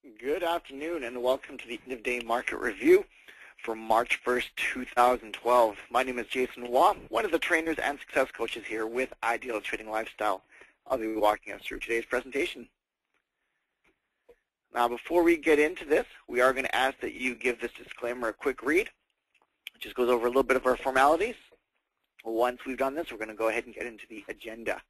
Good afternoon and welcome to the end of day market review for March 1st, 2012. My name is Jason Waugh, one of the trainers and success coaches here with Ideal Trading Lifestyle. I'll be walking us through today's presentation. Now before we get into this, we are going to ask that you give this disclaimer a quick read. It just goes over a little bit of our formalities. Once we've done this, we're going to go ahead and get into the agenda.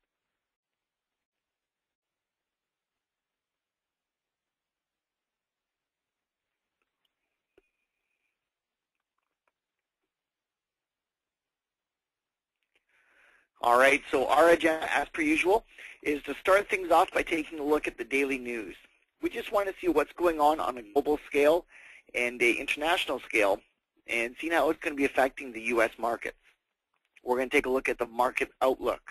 All right, so our agenda, as per usual, is to start things off by taking a look at the daily news. We just want to see what's going on a global scale and an international scale and see how it's going to be affecting the U.S. markets. We're going to take a look at the market outlook.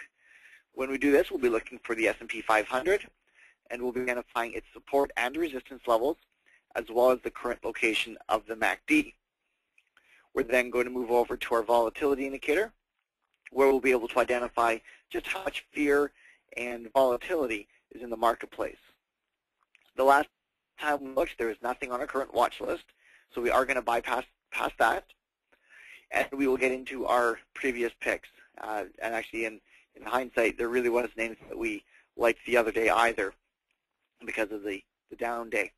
When we do this, we'll be looking for the S&P 500, and we'll be identifying its support and resistance levels, as well as the current location of the MACD. We're then going to move over to our volatility indicator, where we'll be able to identify just how much fear and volatility is in the marketplace. The last time we looked, there was nothing on our current watch list, so we are going to bypass that, and we will get into our previous picks. And actually, in hindsight, there really wasn't anything that we liked the other day either because of the down day.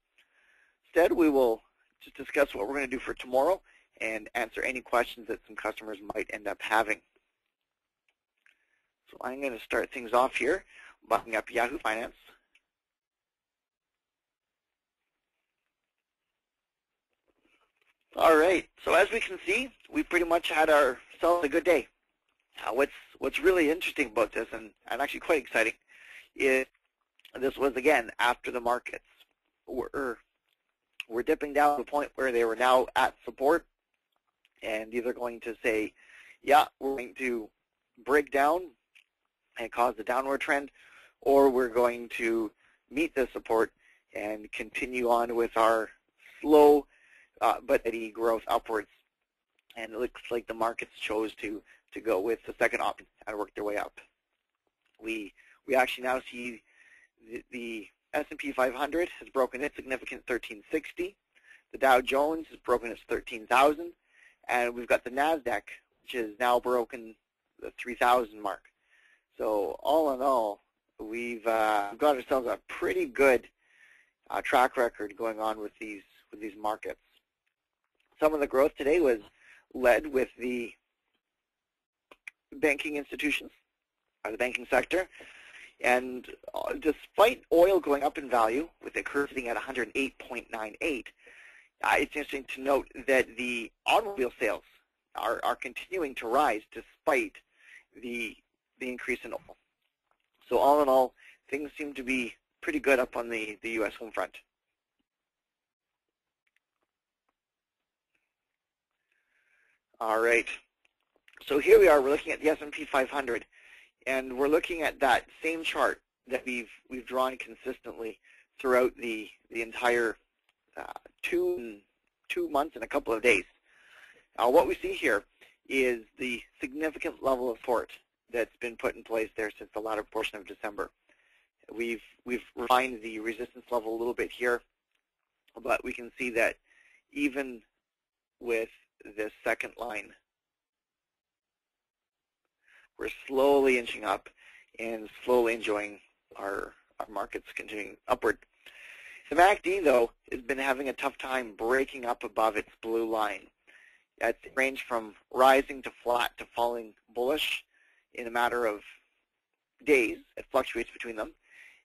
Instead, we will just discuss what we're going to do for tomorrow and answer any questions that some customers might end up having. So I'm going to start things off here, buttoning up Yahoo Finance. All right, so as we can see, we pretty much had ourselves a good day. What's really interesting about this, and actually quite exciting, is this was, again, after the markets were dipping down to a point where they were now at support, and either going to say, yeah, we're going to break down and cause the downward trend, or we're going to meet the support and continue on with our slow but steady growth upwards. And it looks like the markets chose to go with the second option and work their way up. We actually now see the S&P 500 has broken its significant 1360. The Dow Jones has broken its 13,000, and we've got the NASDAQ, which has now broken the 3,000 mark. So all in all, we've got ourselves a pretty good track record going on with these markets. Some of the growth today was led with the banking institutions, or the banking sector, and despite oil going up in value, with it currently sitting at 108.98, it's interesting to note that the automobile sales are continuing to rise despite the increase in oil. So all in all, things seem to be pretty good up on the U.S. home front. All right, so here we are. We're looking at the S&P 500, and we're looking at that same chart that we've drawn consistently throughout the entire 2 months and a couple of days. What we see here is the significant level of support that's been put in place there since the latter portion of December. We've refined the resistance level a little bit here, but we can see that even with this second line, we're slowly inching up and slowly enjoying our markets continuing upward. The MACD, though, has been having a tough time breaking up above its blue line. It's ranged from rising to flat to falling bullish in a matter of days. It fluctuates between them,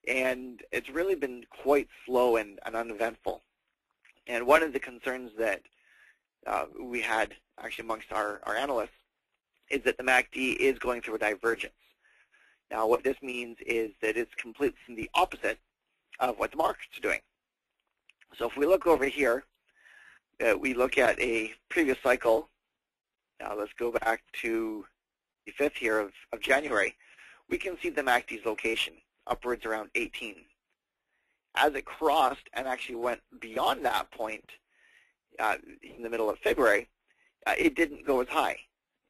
and it's really been quite slow and uneventful. And one of the concerns that we had actually amongst our analysts is that the MACD is going through a divergence. Now what this means is that it's completely the opposite of what the markets are doing. So if we look over here, we look at a previous cycle. Now let's go back to the 5th here of January. We can see the MACD's location upwards around 18. As it crossed and actually went beyond that point in the middle of February, it didn't go as high.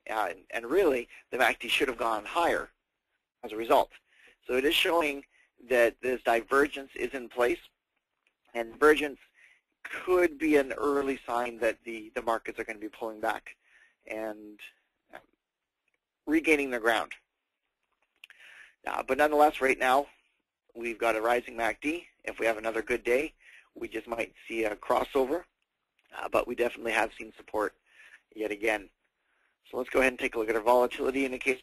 And really, the MACD should have gone higher as a result. So it is showing that this divergence is in place, And divergence could be an early sign that the markets are going to be pulling back and regaining their ground. But nonetheless, right now, we've got a rising MACD. If we have another good day, we just might see a crossover, but we definitely have seen support yet again. So let's go ahead and take a look at our volatility indicator,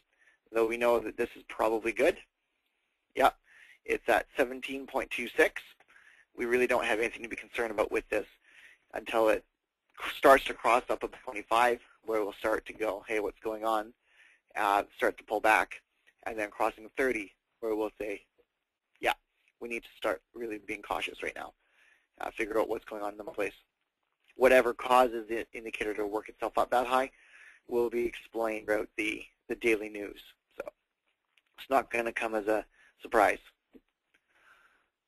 though we know that this is probably good. Yeah, it's at 17.26. We really don't have anything to be concerned about with this until it starts to cross up above 25, where we'll start to go, hey, what's going on? Start to pull back, and then crossing 30, where we'll say, yeah, we need to start really being cautious right now. Figure out what's going on in the marketplace. Whatever causes the indicator to work itself up that high will be explained throughout the daily news. So it's not going to come as a surprise.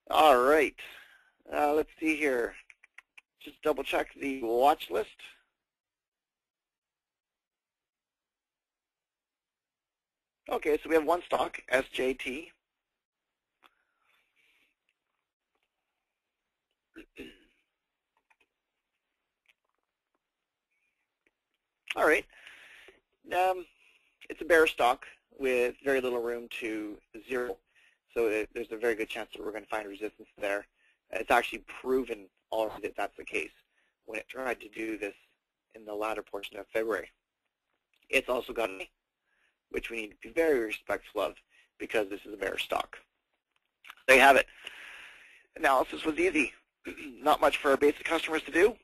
All right. Let's see here. Just double check the watch list. Okay, so we have one stock, SJT. All right. It's a bear stock with very little room to zero, so there's a very good chance that we're going to find resistance there. It's actually proven already that that's the case when it tried to do this in the latter portion of February. It's also got a, which we need to be very respectful of because this is a bear stock. There you have it. Analysis was easy. Not much for our basic customers to do.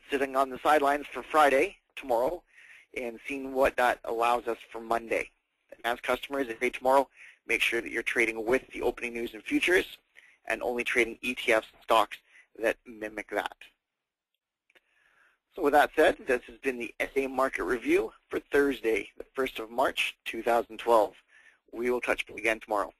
Sitting on the sidelines for Friday, tomorrow, and seeing what that allows us for Monday. As customers, if tomorrow, make sure that you're trading with the opening news and futures and only trading ETFs and stocks that mimic that. So with that said, this has been the SA Market Review for Thursday, the 1st of March, 2012. We will touch again tomorrow.